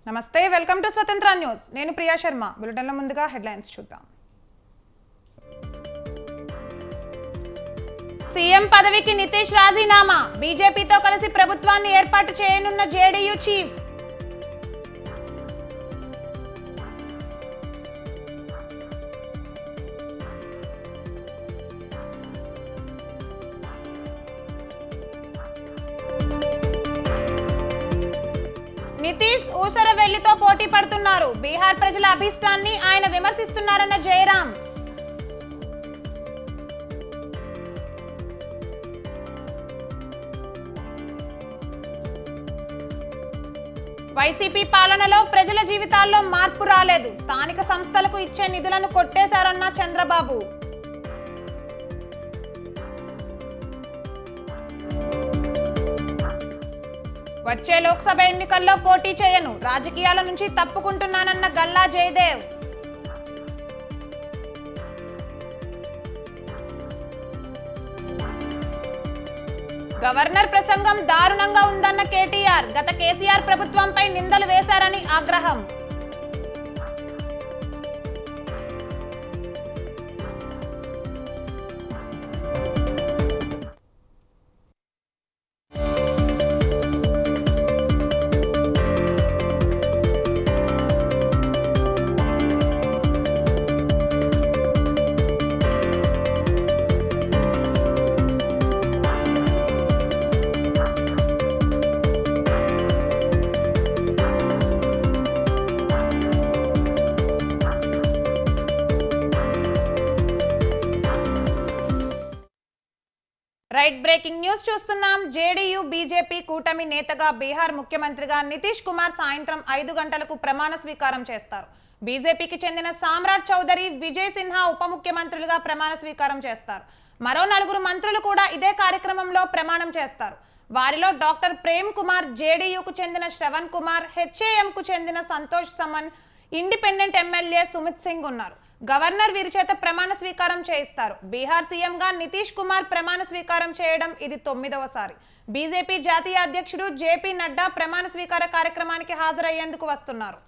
నమస్తే welcome to స్వతంత్ర news నేను ప్రియా శర్మ బులెటిన్ల ముందుగా హెడ్లైన్స్ చూద్దాం సీఎం పదవికి నితీష్ రాజీనామా బీజేపీతో కలిసి ప్రభుత్వాన్ని ఏర్పాటు చేయనున్న జేడీయూ చీఫ్ నితీష్ ఊసరవెల్లితో పోటీ పడుతున్నారు బీహార్ ప్రజల అభిష్టాన్ని ఆయన విమర్శిస్తున్నారన్న జయరాం వైసీపీ పాలనలో ప్రజల జీవితాల్లో మార్పు రాలేదు స్థానిక సంస్థలకు ఇచ్చే నిధులను కొట్టేశారన్న చంద్రబాబు వచ్చే లోక్సభ ఎన్నికల్లో పోటీ చేయను రాజకీయాల నుంచి తప్పుకుంటున్నానన్న గల్లా జయదేవ్ గవర్నర్ ప్రసంగం దారుణంగా ఉందన్న కేటీఆర్ గత కేసీఆర్ ప్రభుత్వంపై నిందలు వేశారని ఆగ్రహం రైట్ బ్రేకింగ్ న్యూస్ చూస్తున్నాం జేడీయూ బీజేపీ కూటమి నేతగా బీహార్ ముఖ్యమంత్రిగా నితీష్ కుమార్ సాయంత్రం 5 గంటలకు ప్రమాణ స్వీకారం చేస్తారు బీజేపీకి చెందిన సామ్రాట్ చౌదరి విజయ్ సిన్హా ఉప ముఖ్యమంత్రులుగా ప్రమాణ స్వీకారం చేస్తారు మరో 4 మంత్రులు కూడా ఇదే కార్యక్రమంలో ప్రమాణం చేస్తారు వారిలో డాక్టర్ ప్రేమ్ కుమార్ జేడీయూకు చెందిన శ్రవణ్ కుమార్ హెచ్ఏఎంకు చెందిన సంతోష్ సమన్ ఇండిపెండెంట్ ఎమ్మెల్యే సుమిత్ సింగ్ ఉన్నారు గవర్నర్ వీరి చేత ప్రమాణ స్వీకారం చేయిస్తారు బీహార్ సీఎంగా నితీష్ కుమార్ ప్రమాణ స్వీకారం చేయడం ఇది 9వసారి బీజేపీ జాతీయ అధ్యక్షుడు జేపీ నడ్డా ప్రమాణ స్వీకార కార్యక్రమానికి హాజరయ్యేందుకు వస్తున్నారు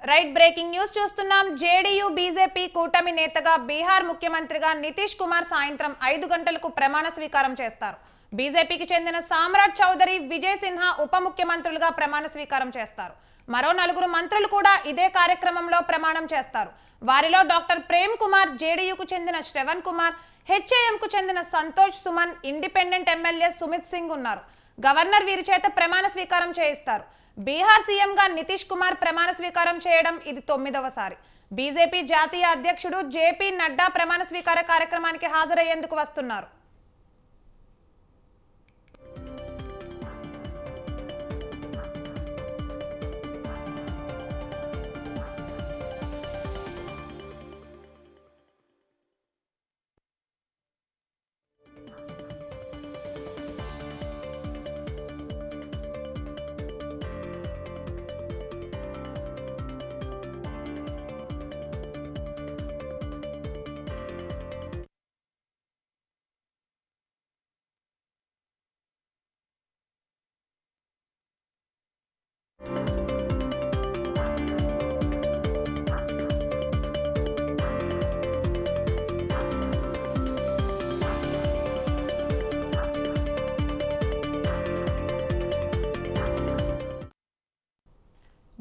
రైట్ బ్రేకింగ్ న్యూస్ చూస్తున్నాం జేడీయూ బీజేపీ కూటమి నేతగా బీహార్ ముఖ్యమంత్రిగా నితీష్ కుమార్ సాయంత్రం 5 గంటలకు ప్రమాణ స్వీకారం చేస్తారు బీజేపీకి చెందిన సామ్రాట్ చౌదరి విజయ్ సిన్హా ఉప ముఖ్యమంత్రులుగా ప్రమాణ స్వీకారం చేస్తారు మరో 4 మంత్రులు కూడా ఇదే కార్యక్రమంలో ప్రమాణం చేస్తారు వారిలో డాక్టర్ ప్రేమ్ కుమార్ జేడీయూకు చెందిన శ్రవణ్ కుమార్ హెచ్ఏఎంకు చెందిన సంతోష్ సుమన్ ఇండిపెండెంట్ ఎమ్మెల్యే సుమిత్ సింగ్ ఉన్నారు గవర్నర్ వీరి చేత ప్రమాణ స్వీకారం చేయిస్తారు బీహార్ సీఎంగా నితీష్ కుమార్ ప్రమాణ స్వీకారం చేయడం ఇది 9వసారి బీజేపీ జాతీయ అధ్యక్షుడు జేపీ నడ్డా ప్రమాణ స్వీకార కార్యక్రమానికి హాజరయ్యేందుకు వస్తున్నారు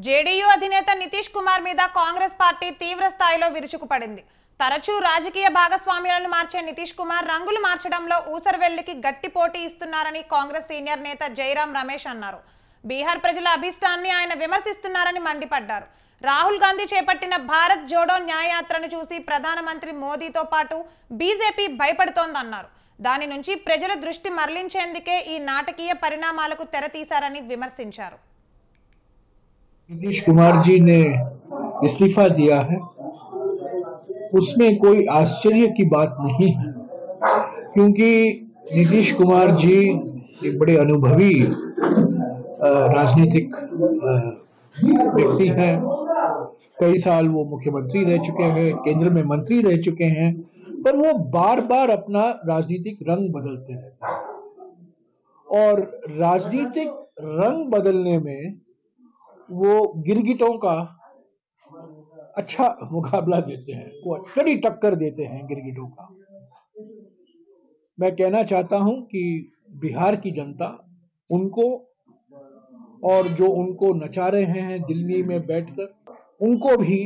జేడీయూ అధినేత నితీష్ కుమార్ మీద కాంగ్రెస్ పార్టీ తీవ్ర స్థాయిలో విరుచుకుపడింది. తరచూ రాజకీయ భాగస్వామ్యాలను మార్చే నితీష్ కుమార్ రంగులు మార్చడంలో ఊసరవెల్లికి గట్టి పోటీ ఇస్తున్నారని కాంగ్రెస్ సీనియర్ నేత జైరాం రమేష్ అన్నారు. బీహార్ ప్రజల అభిష్టాన్ని ఆయన విమర్శిస్తున్నారని మండిపడ్డారు. రాహుల్ గాంధీ చేపట్టిన భారత్ జోడో న్యాయయాత్రను చూసి ప్రధానమంత్రి మోదీతో పాటు బీజేపీ భయపడుతోందన్నారు. దాని నుంచి ప్రజల దృష్టి మరలించేందుకే ఈ నాటకీయ పరిణామాలకు తెరతీశారని విమర్శించారు. नीतीश कुमार जी ने इस्तीफा दिया है, उसमें कोई आश्चर्य की बात नहीं है, क्योंकि नीतीश कुमार जी एक बड़े अनुभवी राजनीतिक व्यक्ति हैं। कई साल वो मुख्यमंत्री रह चुके हैं, केंद्र में मंत्री रह चुके हैं, पर वो बार बार अपना राजनीतिक रंग बदलते रहते हैं और राजनीतिक रंग बदलने में वो गिरगिटों का अच्छा मुकाबला देते हैं, वो कड़ी टक्कर देते हैं गिरगिटों का। मैं कहना चाहता हूं कि बिहार की जनता उनको और जो उनको नचा रहे हैं दिल्ली में बैठकर, उनको भी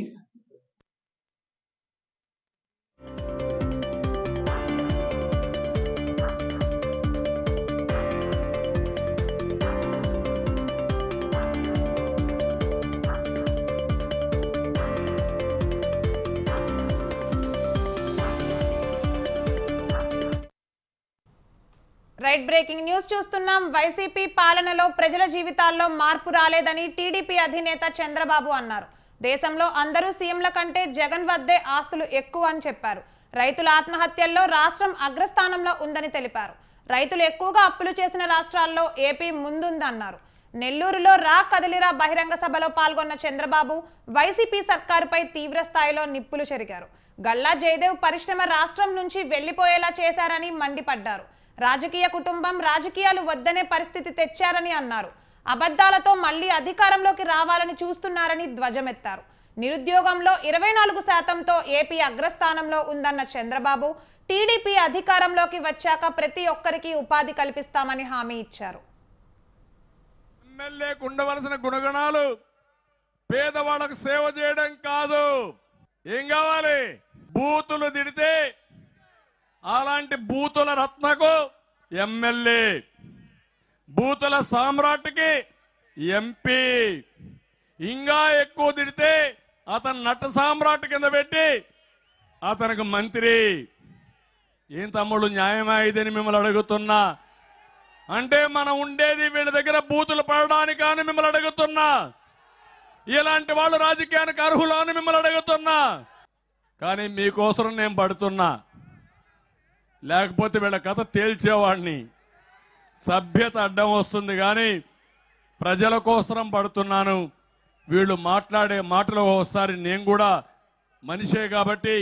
రైట్ బ్రేకింగ్ న్యూస్ చూస్తున్నాం. వైసీపీ పాలనలో ప్రజల జీవితాల్లో మార్పు రాలేదని టీడీపీ అధినేత చంద్రబాబు అన్నారు. దేశంలో అందరూ సీఎంల కంటే జగన్ వద్దే ఆస్తులు ఎక్కువ అని చెప్పారు. రైతుల ఆత్మహత్యల్లో రాష్ట్రం అగ్రస్థానంలో ఉందని తెలిపారు. రైతులు ఎక్కువగా అప్పులు చేసిన రాష్ట్రాల్లో ఏపీ ముందుందన్నారు. నెల్లూరులో రా కదిలిరా బహిరంగ సభలో పాల్గొన్న చంద్రబాబు వైసీపీ సర్కారుపై తీవ్ర స్థాయిలో నిప్పులు చెరిగారు. గల్లా జయదేవ్ పరిశ్రమ రాష్ట్రం నుంచి వెళ్లిపోయేలా చేశారని మండిపడ్డారు. రాజకీయ కుటుంబం రాజకీయాలు వద్దనే పరిస్థితి తెచ్చారని అన్నారు. అబద్ధాలతో మళ్లీ అధికారంలోకి రావాలని చూస్తున్నారని ధ్వజమెత్తారు. నిరుద్యోగంలో 24%తో ఏపీ అగ్రస్థానంలో ఉందన్న చంద్రబాబు టీడీపీ అధికారంలోకి వచ్చాక ప్రతి ఒక్కరికి ఉపాధి కల్పిస్తామని హామీ ఇచ్చారు. ఎమ్మెల్యేకు ఉండవలసిన గుణగణాలు పేదవాళ్లకు సేవ చేయడం కాదు, ఏం కావాలి? బూతులు తిడితే అలాంటి బూతుల రత్నకు ఎమ్మెల్యే, బూతుల సామ్రాట్కి ఎంపీ, ఇంకా ఎక్కువ తిడితే అతను నట సామ్రాట్ కింద పెట్టి అతనికి మంత్రి. ఏం తమ్ముడు న్యాయమా ఇదని మిమ్మల్ని అడుగుతున్నా. అంటే మనం ఉండేది వీళ్ళ దగ్గర బూతులు పడడానికి అని మిమ్మల్ని అడుగుతున్నా. ఇలాంటి వాళ్ళు రాజకీయానికి అర్హులు అని మిమ్మల్ని అడుగుతున్నా. కానీ మీకోసం నేను పడుతున్నా, లేకపోతే వీళ్ళ కథ తేల్చేవాడిని. సభ్యత అడ్డం వస్తుంది కానీ ప్రజల కోసం పడుతున్నాను. వీళ్ళు మాట్లాడే మాటలు ఒకసారి నేను కూడా మనిషే కాబట్టి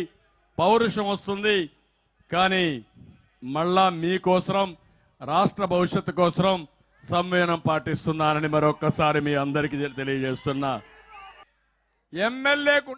పౌరుషం వస్తుంది. కానీ మళ్ళా మీకోసం రాష్ట్ర భవిష్యత్తు కోసం సంవేదనం పాటిస్తున్నానని మరొక్కసారి మీ అందరికీ తెలియజేస్తున్నా. ఎమ్మెల్యేకు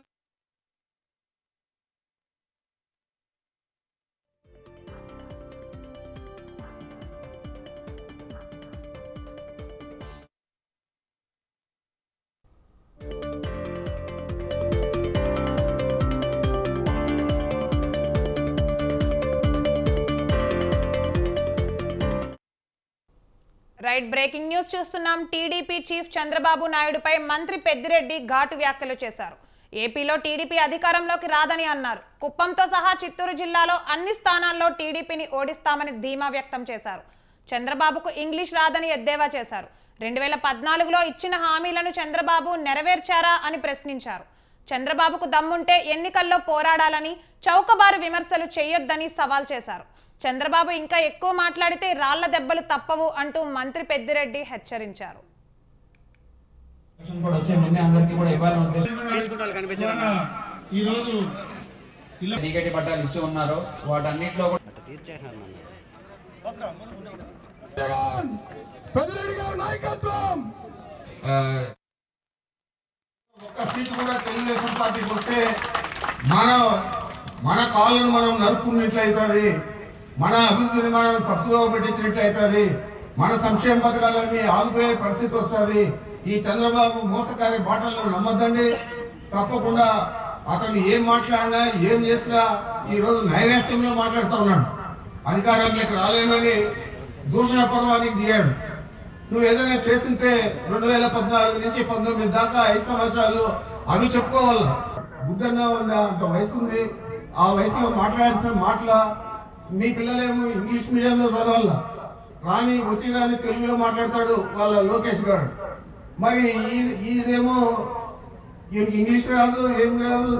రైట్ బ్రేకింగ్ న్యూస్ చూస్తున్నాం. టీడీపీ చీఫ్ చంద్రబాబు నాయుడుపై మంత్రి పెద్దిరెడ్డి ఘాటు వ్యాఖ్యలు చేశారు. ఏపీలో టీడీపీ అధికారంలోకి రాదని అన్నారు. కుప్పంతో సహా చిత్తూరు జిల్లాలో అన్ని స్థానాల్లో టీడీపీని ఓడిస్తామని ధీమా వ్యక్తం చేశారు. చంద్రబాబుకు ఇంగ్లీష్ రాదని ఎద్దేవా చేశారు. 2014లో ఇచ్చిన హామీలను చంద్రబాబు నెరవేర్చారా అని ప్రశ్నించారు. చంద్రబాబుకు దమ్ముంటే ఎన్నికల్లో పోరాడాలని, చౌకబారు విమర్శలు చేయొద్దని సవాల్ చేశారు. చంద్రబాబు ఇంకా ఎక్కువ మాట్లాడితే రాళ్ల దెబ్బలు తప్పవు అంటూ మంత్రి పెద్దిరెడ్డి హెచ్చరించారు. పట్టాలు ఇచ్చి ఉన్నారు, వాటన్నిటిలో ఒక్క సీటు కూడా తెలుగుదేశం పార్టీకి వస్తే మన కాళ్ళను మనం నరుక్కున్నట్లయితుంది, మన అభివృద్ధిని మనం తప్పుగా పట్టించినట్లయితుంది, మన సంక్షేమ పథకాలన్నీ ఆగిపోయే పరిస్థితి వస్తుంది. ఈ చంద్రబాబు మోసకారి మాటలను నమ్మద్దండి. తప్పకుండా అతను ఏం మాట్లాడినా ఏం చేసినా ఈ రోజు నైరాశ్యంలో మాట్లాడుతూ ఉన్నాడు. అధికారంలోకి రాలేనని దూషణ పర్వానికి దిగాడు. నువ్వు ఏదైనా చేస్తుంటే 2014 నుంచి 19 దాకా 5 సంవత్సరాలు అవి చెప్పుకోవాలా. బుద్ధన్న అంత వయసు ఉంది, ఆ వయసులో మాట్లాడాల్సిన మాటల మీ పిల్లలేమో ఇంగ్లీష్ మీడియంలో చదవాల, రాని తెలుగులో మాట్లాడతాడు వాళ్ళ లోకేష్ గారు. మరి ఈయనేమో ఇంగ్లీష్ రాదు, ఏం రాదు,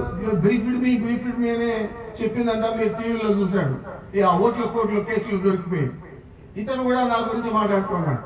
బ్రీఫ్డ్ మీ అని చెప్పిందంతా మీరు టీవీలో చూశాడు. ఆ కోట్ల కేసులు దొరికిపోయి ఇతను కూడా నా గురించి మాట్లాడుతున్నాడు.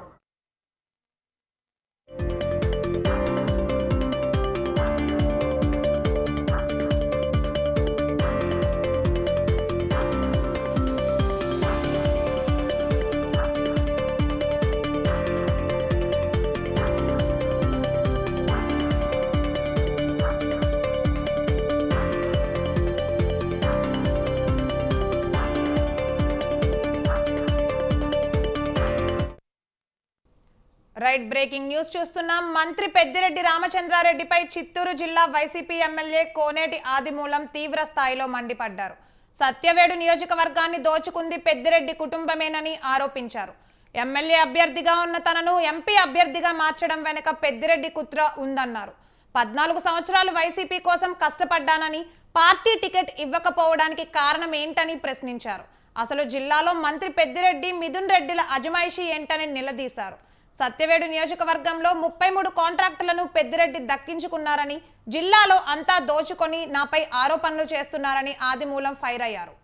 రైట్ బ్రేకింగ్ న్యూస్ చూస్తున్నాం. మంత్రి పెద్దిరెడ్డి రామచంద్రారెడ్డిపై చిత్తూరు జిల్లా వైసీపీ ఎమ్మెల్యే కోనేటి ఆదిమూలం తీవ్ర స్థాయిలో మండిపడ్డారు. సత్యవేడు నియోజకవర్గాన్ని దోచుకుంది పెద్దిరెడ్డి కుటుంబమేనని ఆరోపించారు. ఎమ్మెల్యే అభ్యర్థిగా ఉన్న తనను ఎంపీ అభ్యర్థిగా మార్చడం వెనుక పెద్దిరెడ్డి కుట్ర ఉందన్నారు. 14 సంవత్సరాలు వైసీపీ కోసం కష్టపడ్డానని, పార్టీ టికెట్ ఇవ్వకపోవడానికి కారణం ఏంటని ప్రశ్నించారు. అసలు జిల్లాలో మంత్రి పెద్దిరెడ్డి మిథున్ రెడ్డిల అజమాయిషీ ఏంటని నిలదీశారు. సత్యవేడు నియోజకవర్గంలో 33 కాంట్రాక్టులను పెద్దిరెడ్డి దక్కించుకున్నారని, జిల్లాలో అంతా దోచుకొని నాపై ఆరోపణలు చేస్తున్నారని ఆదిమూలం ఫైర్ అయ్యారు.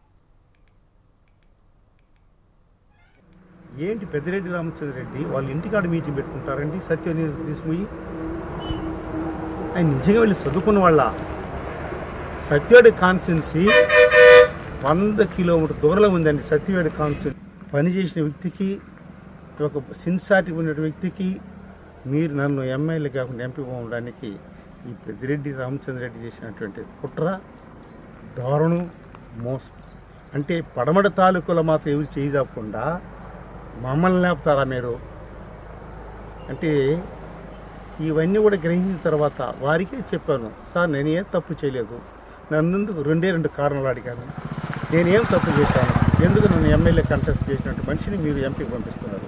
ఏంటి పెద్దిరెడ్డి రామచంద్రరెడ్డి వాళ్ళ ఇంటికాడ మీటింగ్ పెట్టుకుంటారండి సత్యవేడు తీసుకుపోయి? ఆయన నిజంగా వెళ్ళి చదువుకున్న వాళ్ళ సత్యవేడు కాన్స్టిట్యున్సీ 100 కిలోమీటర్ దూరంలో ఉందండి. సత్యవేడు కాన్స్టిట్యున్సీ పనిచేసిన వ్యక్తికి, ఒక సిన్సాటి ఉన్న వ్యక్తికి మీరు నన్ను ఎమ్మెల్యే కాకుండా ఎంపీ ఉండడానికి ఈ పెద్దిరెడ్డి రామచంద్రరెడ్డి చేసినటువంటి కుట్ర, దారుణం, మోసం. అంటే పడమట తాలూకులో మాత్రం ఎవరు చేయకుండా మమ్మల్ని లేపుతారా మీరు? అంటే ఇవన్నీ కూడా గ్రహించిన తర్వాత వారికి చెప్పాను, సార్ నేనేం తప్పు చేయలేదు, నన్ను రెండు కారణాలు అడిగాను. నేనేం తప్పు చేశాను, ఎందుకు నన్ను ఎమ్మెల్యే కంటెస్ట్ చేసినట్టు మనిషిని మీరు ఎంపీకి పంపిస్తున్నారు?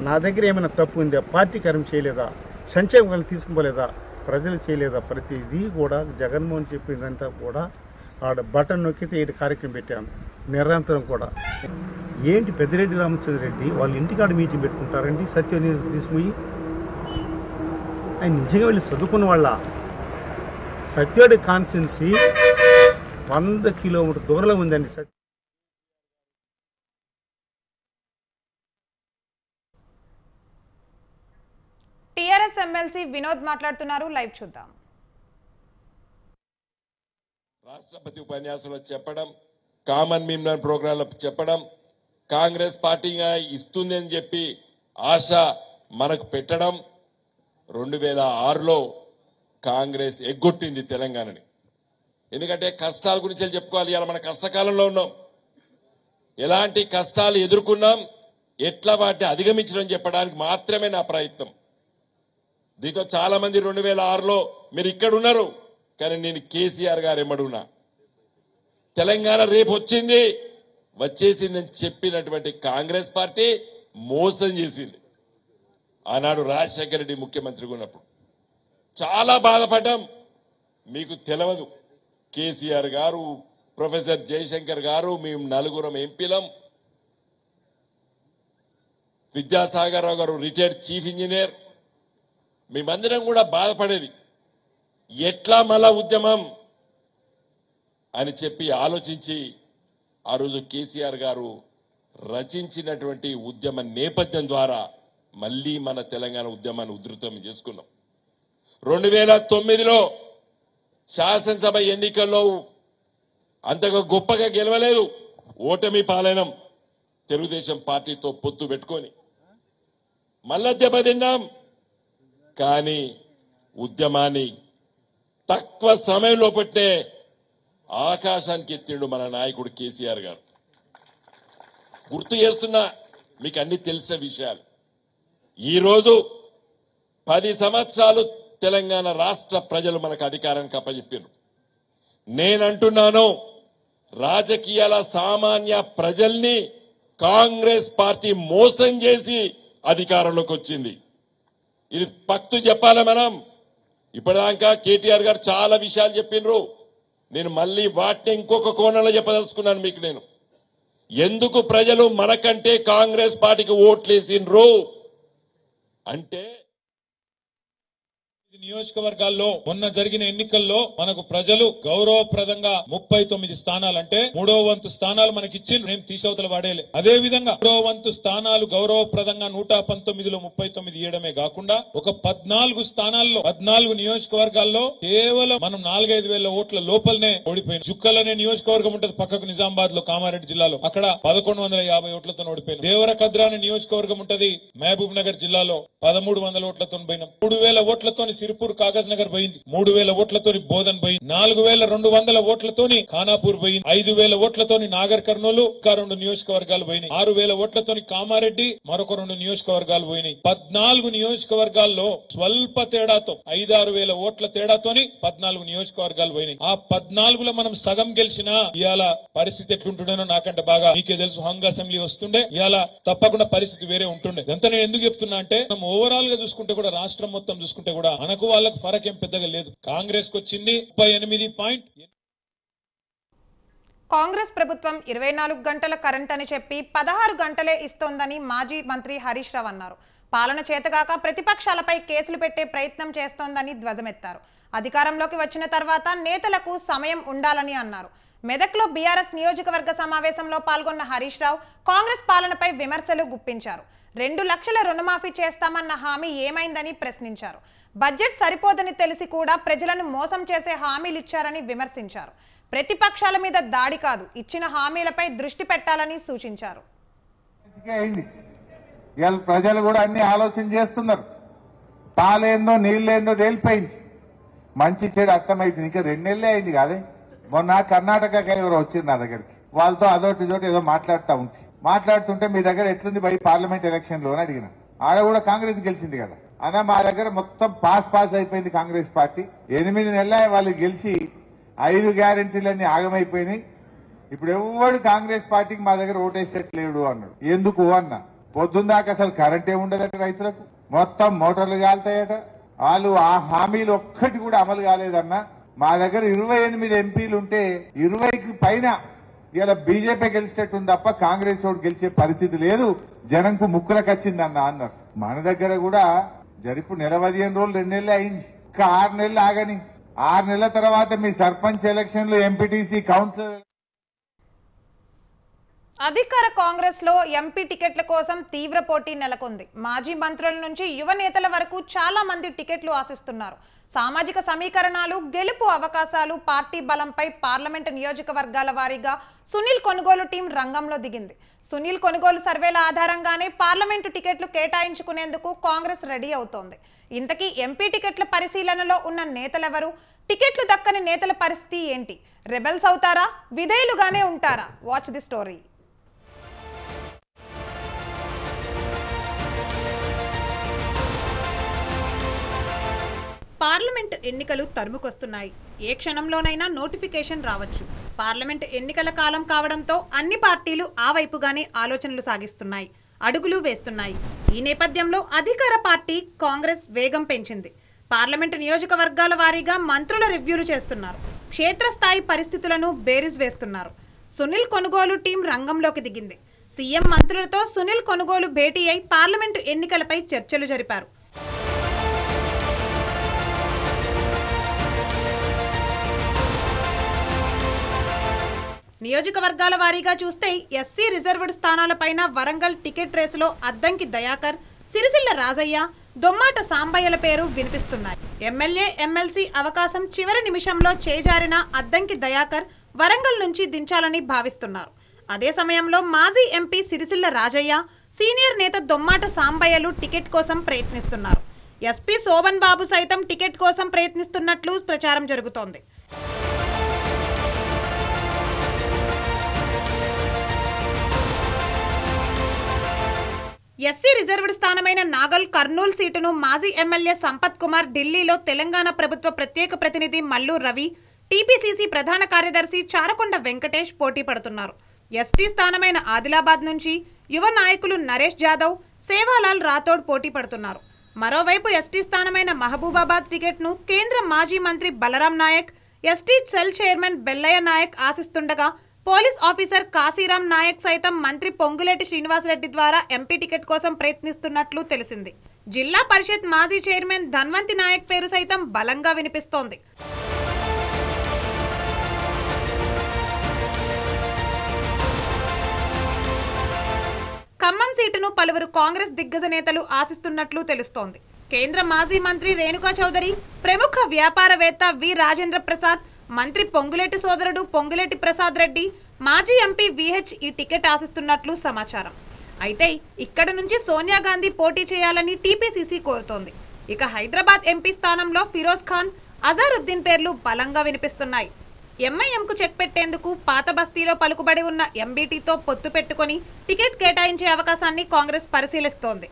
నా దగ్గర ఏమైనా తప్పు ఉందా? పార్టీ కార్యం చేయలేదా? సంక్షేమాలు తీసుకుపోలేదా? ప్రజలు చేయలేదా? ప్రతిదీ కూడా జగన్మోహన్ చెప్పిందంతా కూడా ఆడ బటన్ నొక్కితే 7 కార్యక్రమం పెట్టాను నిరంతరం కూడా. ఏంటి పెద్దిరెడ్డి రామచంద్రరెడ్డి వాళ్ళ ఇంటికాడ మీటింగ్ పెట్టుకుంటారండి సత్యవేడు తీసుకుపోయి? ఆయన నిజంగా వెళ్ళి చదువుకున్న వాళ్ళ సత్యవేడు కాన్స్టిట్యున్సీ 100 కిలోమీటర్ దూరంలో ఉందండి. టిఆర్ఎస్ ఎమ్మెల్సీ వినోద్ మాట్లాడుతున్నారు. లైవ్ చూద్దాం. రాష్ట్రపతి ఉపన్యాసంలో చెప్పడం, కామన్ మినిమం ప్రోగ్రాంలో చెప్పడం, కాంగ్రెస్ పార్టీగా ఇస్తుంది అని చెప్పి ఆశ మనకు పెట్టడం, 2006లో కాంగ్రెస్ ఎగ్గొట్టింది తెలంగాణని. ఎందుకంటే కష్టాల గురించి చెప్పుకోవాలి. ఇలా మన కష్టకాలంలో ఉన్నాం, ఎలాంటి కష్టాలు ఎదుర్కొన్నాం, ఎట్లా వాటిని అధిగమించడం చెప్పడానికి మాత్రమే నా ప్రయత్నం. దీంట్లో చాలా మంది 2006లో మీరు ఇక్కడ ఉన్నారు, కానీ నేను కేసీఆర్ గారు ఎమ్మడున్నా. తెలంగాణ రేపు వచ్చేసిందని చెప్పినటువంటి కాంగ్రెస్ పార్టీ మోసం చేసింది. ఆనాడు రాజశేఖర రెడ్డి ముఖ్యమంత్రిగా ఉన్నప్పుడు చాలా బాధపడ్డాం. మీకు తెలియదు, కేసీఆర్ గారు, ప్రొఫెసర్ జయశంకర్ గారు, మేము 4 ఎంపీలం, విద్యాసాగర్ రావు గారు రిటైర్డ్ చీఫ్ ఇంజనీర్, మేమందరం కూడా బాధపడేది ఎట్లా మళ్ళా ఉద్యమం అని చెప్పి ఆలోచించి ఆ రోజు కేసీఆర్ గారు రచించినటువంటి ఉద్యమ నేపథ్యం ద్వారా మళ్లీ మన తెలంగాణ ఉద్యమాన్ని ఉధృతం చేసుకున్నాం. 2009లో శాసనసభ ఎన్నికల్లో అంతగా గొప్పగా గెలవలేదు, ఓటమి పాలైనం. తెలుగుదేశం పార్టీతో పొత్తు పెట్టుకొని మళ్ళా దెబ్బతిన్నాం. కానీ ఉద్యమాన్ని తక్కువ సమయంలో పట్టే ఆకాశానికి ఎత్తిండు మన నాయకుడు కేసీఆర్ గారు. గుర్తు చేస్తున్నా, మీకు అన్ని తెలిసిన విషయాలు. ఈరోజు 10 సంవత్సరాలు తెలంగాణ రాష్ట్ర ప్రజలు మనకు అధికారానికి అప్పచెప్పారు. నేనంటున్నాను, రాజకీయాల సామాన్య ప్రజల్ని కాంగ్రెస్ పార్టీ మోసం చేసి అధికారంలోకి వచ్చింది. ఇది పక్తు చెప్పాలి మనం. ఇప్పటిదాకా కేటీఆర్ గారు చాలా విషయాలు చెప్పినరు. నేను మళ్ళీ వాటిని ఇంకొక కోణంలో చెప్పదలుచుకున్నాను మీకు. నేను ఎందుకు ప్రజలు మనకంటే కాంగ్రెస్ పార్టీకి ఓట్లేసినరు అంటే, నియోజకవర్గాల్లో మొన్న జరిగిన ఎన్నికల్లో మనకు ప్రజలు గౌరవప్రదంగా 39 స్థానాలు, అంటే 3వ వంతు స్థానాలు మనకి ఇచ్చిండ్రు. మేము తీసవతల వాడేలే. అదే విధంగా 3వ వంతు స్థానాలు గౌరవప్రదంగా 119లో 39 ఇవ్వడమే కాకుండా ఒక 14 స్థానాల్లో 14 నియోజకవర్గాల్లో కేవలం మనం 4-5 వేల ఓట్ల లోపలనే ఓడిపోయింది. జుక్కలనే నియోజకవర్గం ఉంటది పక్కకు, నిజామాబాద్ లో, కామారెడ్డి జిల్లాలో. అక్కడ 1150 ఓట్లతో ఓడిపోయినాం. దేవరకద్ర అనే నియోజకవర్గం ఉంటది మహబూబ్ నగర్ జిల్లాలో, 1300 ఓట్లతో పోయినాం. 3000 ఓట్లతో సిరిపూర్ కాగజ్ నగర్ పోయింది. 3000 ఓట్లతోని బోధన్ పోయింది. 4200 ఓట్లతోని ఖానాపూర్ పోయింది. 5000 ఓట్లతోని నాగర్ కర్నూలు ఇంకా 2 నియోజకవర్గాలు పోయినాయి. 6000 ఓట్లతోని కామారెడ్డి మరొక 2 నియోజకవర్గాలు పోయినాయి. 14 నియోజకవర్గాల్లో స్వల్ప తేడాతో 5-6 వేల ఓట్ల తేడాతోని 14 నియోజకవర్గాలు పోయినాయి. ఆ 14లో మనం సగం గెలిచినా ఇవాళ పరిస్థితి ఎట్లుంటుండేనో నాకంటే బాగా మీకే తెలుసు. హంగ్ అసెంబ్లీ వస్తుండే, ఇవాళ తప్పకుండా పరిస్థితి వేరే ఉంటుండే. అంతా నేను ఎందుకు చెప్తున్నా అంటే, మనం ఓవరాల్ గా చూసుకుంటే కూడా, రాష్ట్రం మొత్తం చూసుకుంటే కూడా మనకు వాళ్ళకు ఫరక్ ఏం పెద్దగా లేదు. కాంగ్రెస్ కు వచ్చింది 38. కాంగ్రెస్ ప్రభుత్వం 24 గంటల కరెంట్ అని చెప్పి 16 గంటలే ఇస్తోందని మాజీ మంత్రి హరీష్ రావు అన్నారు. పాలన చేతగాక ప్రతిపక్షాలపై కేసులు పెట్టే ప్రయత్నం చేస్తోందని ధ్వజమెత్తారు. అధికారంలోకి వచ్చిన తర్వాత నేతలకు సమయం ఉండాలని అన్నారు. మెదక్లో బీఆర్ఎస్ నియోజకవర్గ సమావేశంలో పాల్గొన్న హరీష్ రావు కాంగ్రెస్ పాలనపై విమర్శలు గుప్పించారు. 2 లక్షల రుణమాఫీ చేస్తామన్న హామీ ఏమైందని ప్రశ్నించారు. బడ్జెట్ సరిపోదని తెలిసి కూడా ప్రజలను మోసం చేసే హామీలు ఇచ్చారని విమర్శించారు. ప్రతిపక్షాల మీద దాడి కాదు, ఇచ్చిన హామీలపై దృష్టి పెట్టాలని సూచించారు. ప్రజలు కూడా అన్ని ఆలోచన చేస్తున్నారు. పాలేందో నీళ్ళేందో తేలిపోయింది. మంచి చెడు అర్థమైంది. ఇంకా 2 నెలలే అయింది కాదే. మొన్న కర్ణాటక ఎవరు వచ్చింది నా దగ్గరికి. వాళ్ళతో అదొకటి ఇదోటి ఏదో మాట్లాడుతుంటే మీ దగ్గర ఎట్లుంది బై పార్లమెంట్ ఎలక్షన్ లో అని అడిగిన. ఆడ కూడా కాంగ్రెస్ గెలిచింది కదా అన్న. మా దగ్గర మొత్తం పాస్ అయిపోయింది కాంగ్రెస్ పార్టీ. 8 నెలల వాళ్ళు గెలిచి 5 గ్యారెంటీలన్నీ ఆగమైపోయినాయి. ఇప్పుడు ఎవడు కాంగ్రెస్ పార్టీకి మా దగ్గర ఓటేసేట్లేడు అన్నాడు. ఎందుకు అన్న, పొద్దుందాకా అసలు కరెంటే ఉండదట, రైతులకు మొత్తం మోటార్లు కాలుతాయట. వాళ్ళు ఆ హామీలు ఒక్కటి కూడా అమలు కాలేదన్న. మా దగ్గర 28 ఎంపీలు ఉంటే 20కి పైన ఇలా బీజేపీ గెలిచేటట్టుంది తప్ప కాంగ్రెస్ ఓటు గెలిచే పరిస్థితి లేదు. జనంకు ముక్కులకు వచ్చిందన్న అన్నారు. మన దగ్గర కూడా జరిపు 15 రోజులు 2 నెలలే అయింది. ఇంకా 6 నెలలు ఆగని. 6 నెలల తర్వాత మీ సర్పంచ్ ఎలక్షన్లు, ఎంపీటీసీ, కౌన్సిల్. అధికార కాంగ్రెస్ లో ఎంపీ టికెట్ల కోసం తీవ్ర పోటీ నెలకొంది. మాజీ మంత్రుల నుంచి యువ నేతల వరకు చాలా మంది టికెట్లు ఆశిస్తున్నారు. సామాజిక సమీకరణాలు, గెలుపు అవకాశాలు, పార్టీ బలంపై పార్లమెంట్ నియోజకవర్గాల వారీగా సునీల్ కొనుగోలు టీం రంగంలో దిగింది. సునీల్ కొనుగోలు సర్వేల ఆధారంగానే పార్లమెంటు టికెట్లు కేటాయించుకునేందుకు కాంగ్రెస్ రెడీ అవుతోంది. ఇంతకీ ఎంపీ టికెట్ల పరిశీలనలో ఉన్న నేతలెవరు? టికెట్లు దక్కని నేతల పరిస్థితి ఏంటి? రెబెల్స్ అవుతారా, విధేయులుగానే ఉంటారా? Watch the story. పార్లమెంట్ ఎన్నికలు తరుముకొస్తున్నాయి. ఏ క్షణంలోనైనా నోటిఫికేషన్ రావచ్చు. పార్లమెంట్ ఎన్నికల కాలం కావడంతో అన్ని పార్టీలు ఆ వైపుగానే ఆలోచనలు సాగిస్తున్నాయి, అడుగులు వేస్తున్నాయి. ఈ నేపథ్యంలో అధికార పార్టీ కాంగ్రెస్ వేగం పెంచింది. పార్లమెంట్ నియోజకవర్గాల వారీగా మంత్రుల రివ్యూలు చేస్తున్నారు. క్షేత్రస్థాయి పరిస్థితులను బేరీజ్ వేస్తున్నారు. సునీల్ కొనుగోలు టీం రంగంలోకి దిగింది. సీఎం మంత్రులతో సునీల్ కొనుగోలు భేటీ అయి పార్లమెంటు ఎన్నికలపై చర్చలు జరిపారు. నియోజకవర్గాల వారీగా చూస్తే ఎస్సీ రిజర్వ్డ్ స్థానాలపైన వరంగల్ టికెట్ రేసులో అద్దంకి దయాకర్, సిరిసిల్ల రాజయ్య, దొమ్మాట సాంబయ్యల పేరు వినిపిస్తున్నాయి. ఎమ్మెల్యే, ఎమ్మెల్సీ అవకాశం చివరి నిమిషంలో చేజారిన అద్దంకి దయాకర్ వరంగల్ నుంచి దించాలని భావిస్తున్నారు. అదే సమయంలో మాజీ ఎంపీ సిరిసిల్ల రాజయ్య, సీనియర్ నేత దొమ్మాట సాంబయ్యలు టికెట్ కోసం ప్రయత్నిస్తున్నారు. ఎస్పీ శోభన్ బాబు సైతం టికెట్ కోసం ప్రయత్నిస్తున్నట్లు ప్రచారం జరుగుతోంది. ఎస్సీ రిజర్వ్డ్ స్థానమైన నాగల్ కర్నూలు సీటును మాజీ ఎమ్మెల్యే సంపత్ కుమార్, ఢిల్లీలో తెలంగాణ ప్రభుత్వ ప్రత్యేక ప్రతినిధి మల్లు రవి, టీపీసీసీ ప్రధాన కార్యదర్శి చారకొండ వెంకటేష్ పోటీ పడుతున్నారు. ఎస్టీ స్థానమైన ఆదిలాబాద్ నుంచి యువ నాయకులు నరేష్ జాదవ్, సేవాలాల్ రాథోడ్ పోటీ పడుతున్నారు. మరోవైపు ఎస్టీ స్థానమైన మహబూబాబాద్ టికెట్ను కేంద్ర మాజీ మంత్రి Balaram Naik, ST cell chairman Bellaiah Naik ఆశిస్తుండగా పోలీస్ ఆఫీసర్ కాశీరాం నాయక్ సైతం మంత్రి పొంగులేటి శ్రీనివాసరెడ్డి ద్వారా ఎంపీ టికెట్ కోసం ప్రయత్నిస్తున్నట్లు తెలిసింది. జిల్లా పరిషత్ మాజీ చైర్మన్ ధన్వంతి నాయక్ పేరు సైతం బలంగా వినిపిస్తోంది. ఖమ్మం సీటును పలువురు కాంగ్రెస్ దిగ్గజ నేతలు ఆశిస్తున్నట్లు తెలుస్తోంది. కేంద్ర మాజీ మంత్రి రేణుకా చౌదరి, ప్రముఖ వ్యాపారవేత్త వి రాజేంద్ర ప్రసాద్, మంత్రి పొంగులేటి సోదరుడు పొంగులేటి ప్రసాద్ రెడ్డి, మాజీ ఎంపీ విహెచ్ ఈ టికెట్ ఆశిస్తున్నట్లు సమాచారం. అయితే ఇక్కడ నుంచి సోనియా గాంధీ పోటీ చేయాలని టీపీసీసీ కోరుతోంది. ఇక హైదరాబాద్ ఎంపీ స్థానంలో ఫిరోజ్ ఖాన్, అజారుద్దీన్ పేర్లు బలంగా వినిపిస్తున్నాయి. ఎంఐఎంకు చెక్ పెట్టేందుకు పాత బస్తీలో పలుకుబడి ఉన్న ఎంబీటీతో పొత్తు పెట్టుకుని టికెట్ కేటాయించే అవకాశాన్ని కాంగ్రెస్ పరిశీలిస్తోంది.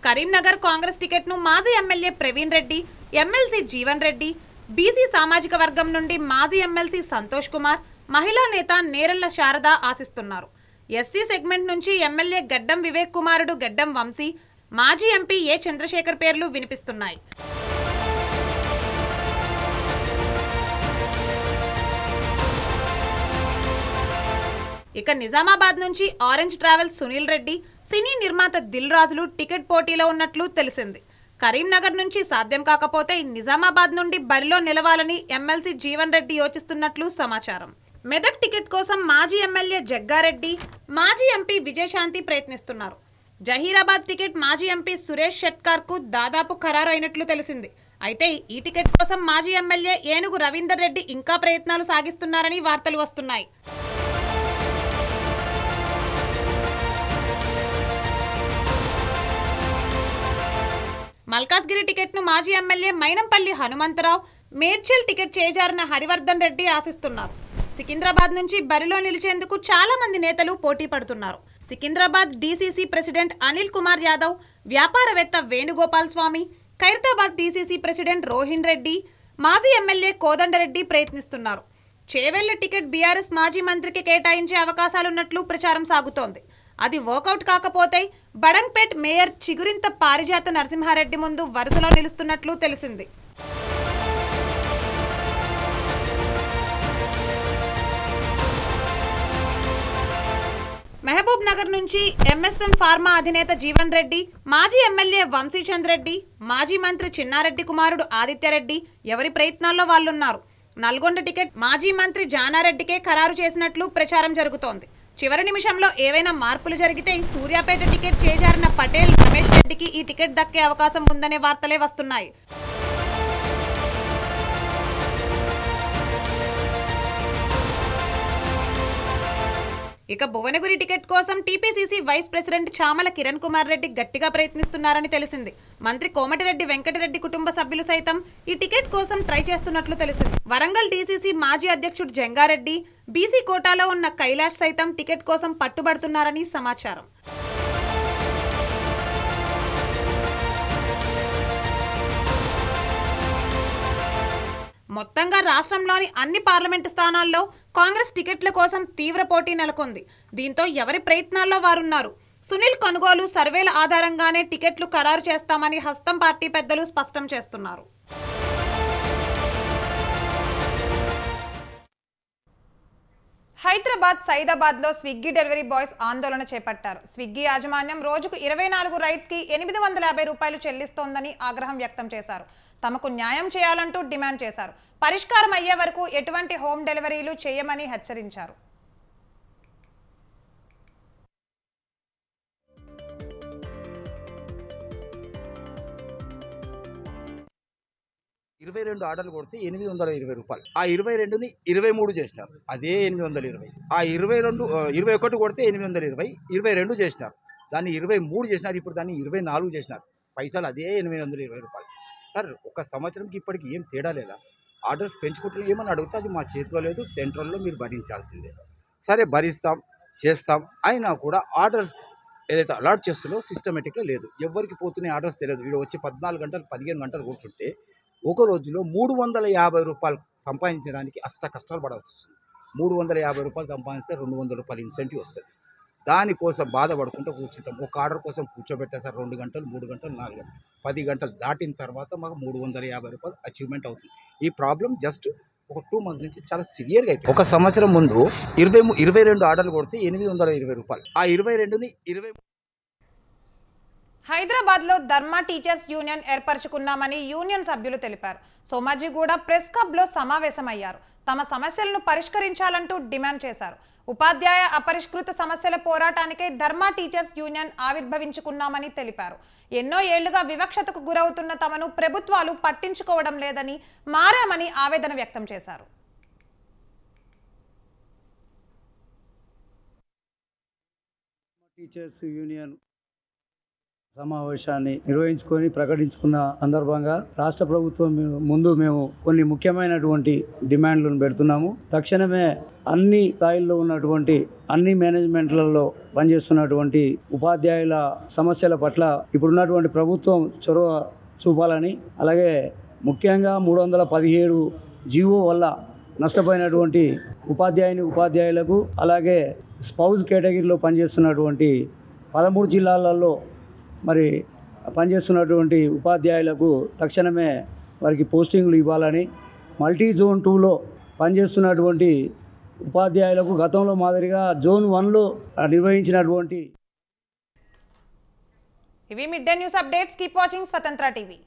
కరీంనగర్ కాంగ్రెస్ టికెట్ను మాజీ MLA Praveen Reddy, MLC Jeevan Reddy, BC సామాజిక వర్గం నుండి మాజీ ఎమ్మెల్సీ సంతోష్ కుమార్, మహిళా నేత నేరెళ్ల శారద ఆశిస్తున్నారు. ఎస్సీ సెగ్మెంట్ నుంచి ఎమ్మెల్యే గడ్డం వివేక్ కుమారుడు గడ్డం వంశీ, మాజీ ఎంపీ ఏ చంద్రశేఖర్ పేర్లు వినిపిస్తున్నాయి. ఇక నిజామాబాద్ నుంచి ఆరెంజ్ ట్రావెల్స్ సునీల్ రెడ్డి, సినీ నిర్మాత దిల్ రాజులు టికెట్ పోటీలో ఉన్నట్లు తెలిసింది. కరీంనగర్ నుంచి సాధ్యం కాకపోతే నిజామాబాద్ నుండి బరిలో నిలవాలని ఎమ్మెల్సీ జీవన్ రెడ్డి యోచిస్తున్నట్లు సమాచారం. మెదక్ టికెట్ కోసం మాజీ ఎమ్మెల్యే జగ్గారెడ్డి, మాజీ ఎంపీ విజయశాంతి ప్రయత్నిస్తున్నారు. జహీరాబాద్ టికెట్ మాజీ ఎంపీ సురేష్ షెట్కార్ కు దాదాపు ఖరారు అయినట్లు తెలిసింది. అయితే ఈ టికెట్ కోసం మాజీ ఎమ్మెల్యే ఏనుగు రవీందర్ రెడ్డి ఇంకా ప్రయత్నాలు సాగిస్తున్నారని వార్తలు వస్తున్నాయి. మల్కాజ్గిరి టికెట్ను మాజీ ఎమ్మెల్యే మైనంపల్లి హనుమంతరావు, మేడ్చల్ టికెట్ చేజారిన హరివర్ధన్ రెడ్డి ఆశిస్తున్నారు. సికింద్రాబాద్ నుంచి బరిలో నిలిచేందుకు చాలా మంది నేతలు పోటీ పడుతున్నారు. సికింద్రాబాద్ డీసీసీ ప్రెసిడెంట్ అనిల్ కుమార్ యాదవ్, వ్యాపారవేత్త వేణుగోపాల్ స్వామి, ఖైరతాబాద్ డీసీసీ ప్రెసిడెంట్ రోహిన్ రెడ్డి, మాజీ ఎమ్మెల్యే కోదండరెడ్డి ప్రయత్నిస్తున్నారు. చేవెళ్ల టికెట్ బీఆర్ఎస్ మాజీ మంత్రికి కేటాయించే అవకాశాలున్నట్లు ప్రచారం సాగుతోంది. అది వర్కౌట్ కాకపోతే బడంగ్పేట్ మేయర్ చిగురింత పారిజాత నరసింహారెడ్డి ముందు వరుసలో నిలుస్తున్నట్లు తెలిసింది. మహబూబ్ నగర్ నుంచి ఎంఎస్ఎన్ ఫార్మా అధినేత జీవన్ రెడ్డి, మాజీ ఎమ్మెల్యే వంశీచంద్ రెడ్డి, మాజీ మంత్రి చిన్నారెడ్డి కుమారుడు ఆదిత్యరెడ్డి ఎవరి ప్రయత్నాల్లో వాళ్ళున్నారు. నల్గొండ టికెట్ మాజీ మంత్రి జానారెడ్డికే ఖరారు చేసినట్లు ప్రచారం జరుగుతోంది. చివరి నిమిషంలో ఏవైనా మార్పులు జరిగితే సూర్యాపేట టికెట్ చేజారిన పటేల్ రమేష్ రెడ్డికి ఈ టికెట్ దక్కే అవకాశం ఉందనే వార్తలే వస్తున్నాయి. ఇక భువనగిరి టికెట్ కోసం TPCC vice president Chamala Kiran Kumar Reddy గట్టిగా ప్రయత్నిస్తున్నారని తెలిసింది. మంత్రి కోమటిరెడ్డి వెంకటరెడ్డి కుటుంబ సభ్యులు సైతం ఈ టికెట్ కోసం ట్రై చేస్తున్నట్లు తెలిసింది. వరంగల్ డీసీసీ మాజీ అధ్యక్షుడు జంగారెడ్డి, బీసీ కోటాలో ఉన్న కైలాష్ సైతం టికెట్ కోసం పట్టుబడుతున్నారని సమాచారం. మొత్తంగా రాష్ట్రంలోని అన్ని పార్లమెంటు స్థానాల్లో కాంగ్రెస్ టికెట్ల కోసం తీవ్ర పోటీ నెలకొంది. దీంతో ఎవరి ప్రయత్నాల్లో వారున్నారు. సునీల్ కొనుగోలు సర్వేల ఆధారంగానే టికెట్లు ఖరారు చేస్తామని హస్తం పార్టీ పెద్దలు స్పష్టం చేస్తున్నారు. హైదరాబాద్ సైదాబాద్లో స్విగ్గీ డెలివరీ బాయ్స్ ఆందోళన చేపట్టారు. స్విగ్గీ యాజమాన్యం రోజుకు 24 రైడ్స్కి 850 రూపాయలు చెల్లిస్తోందని ఆగ్రహం వ్యక్తం చేశారు. తమకు న్యాయం చేయాలంటూ డిమాండ్ చేశారు. పరిష్కారం అయ్యే వరకు ఎటువంటి హోమ్ డెలివరీలు చేయమని హెచ్చరించారు. ఇరవై 22 ఆర్డర్లు కొడితే 820 రూపాయలు. ఆ 22ని 23 చేసినారు, అదే 820. ఆ 21 కొడితే 820, 22 చేసినారు, దాన్ని 23 చేసినారు, ఇప్పుడు దాన్ని 24 చేసినారు. పైసలు అదే 820 రూపాయలు. సార్ ఒక సంవత్సరంకి ఇప్పటికి ఏం తేడా లేదా? ఆర్డర్స్ పెంచుకుంటున్నాం ఏమని అడిగితే అది మా చేతిలో లేదు, సెంట్రల్లో మీరు భరించాల్సిందే. సరే భరిస్తాం, చేస్తాం, అయినా కూడా ఆర్డర్స్ ఏదైతే అలాట్ చేస్తుందో సిస్టమేటిక్గా లేదు. ఎవరికి పోతున్నాయి ఆర్డర్స్ తెలియదు. వీడు వచ్చి 14 గంటలు 15 గంటలు కూర్చుంటే ఒక రోజులో 350 రూపాయలు సంపాదించడానికి కష్టాలు పడాల్సి వస్తుంది. 350 రూపాయలు సంపాదిస్తే 200 రూపాయలు ఇన్సెంటివ్ వస్తుంది. దానికోసం బాధపడుకుంటూ కూర్చుంటాం. ఒక ఆర్డర్ కోసం కూర్చోబెట్టేసారి 2 గంటలు, 3 గంటలు, 4 గంటలు, 10 గంటలు దాటిన తర్వాత మాకు 350 రూపాయలు అచీవ్మెంట్ అవుతుంది. ఈ ప్రాబ్లం జస్ట్ ఒక 2 మంత్స్ నుంచి చాలా సివియర్గా అయిపోయింది. ఒక సంవత్సరం ముందు 22 ఆర్డర్లు కొడితే 820 రూపాయలు. ఆ 22ని 20 హైదరాబాద్ లో ధర్మా టీచర్స్ యూనియన్ ఏర్పరచుకున్నామని యూనియన్ సభ్యులు తెలిపారు. సోమాజిగూడ ప్రెస్ క్లబ్ లో సమావేశమయ్యారు. తమ సమస్యలను పరిష్కరించాలంటూ డిమాండ్ చేశారు. ఉపాధ్యాయ అపరిష్కృత సమస్యల పోరాటానికే ధర్మా టీచర్స్ యూనియన్ ఆవిర్భవించుకున్నామని తెలిపారు. ఎన్నో ఏళ్లుగా వివక్షతకు గురవుతున్న తమను ప్రభుత్వాలు పట్టించుకోవడం లేదని, మారామని ఆవేదన వ్యక్తం చేశారు. టీచర్స్ యూనియన్ సమావేశాన్ని నిర్వహించుకొని ప్రకటించుకున్న సందర్భంగా రాష్ట్ర ప్రభుత్వం ముందు మేము కొన్ని ముఖ్యమైనటువంటి డిమాండ్లను పెడుతున్నాము. తక్షణమే అన్ని స్థాయిల్లో ఉన్నటువంటి అన్ని మేనేజ్మెంట్లలో పనిచేస్తున్నటువంటి ఉపాధ్యాయుల సమస్యల పట్ల ఇప్పుడున్నటువంటి ప్రభుత్వం చొరవ చూపాలని, అలాగే ముఖ్యంగా 317 జీవో వల్ల నష్టపోయినటువంటి ఉపాధ్యాయులకు, అలాగే స్పౌజ్ కేటగిరీలో పనిచేస్తున్నటువంటి 13 జిల్లాలలో మరి పనిచేస్తున్నటువంటి ఉపాధ్యాయులకు తక్షణమే వారికి పోస్టింగ్లు ఇవ్వాలని, మల్టీ జోన్ 2లో పనిచేస్తున్నటువంటి ఉపాధ్యాయులకు గతంలో మాదిరిగా జోన్ 1లో నిర్వహించినటువంటి ఇవి mid day news updates. Keep watching స్వతంత్ర టీవీ.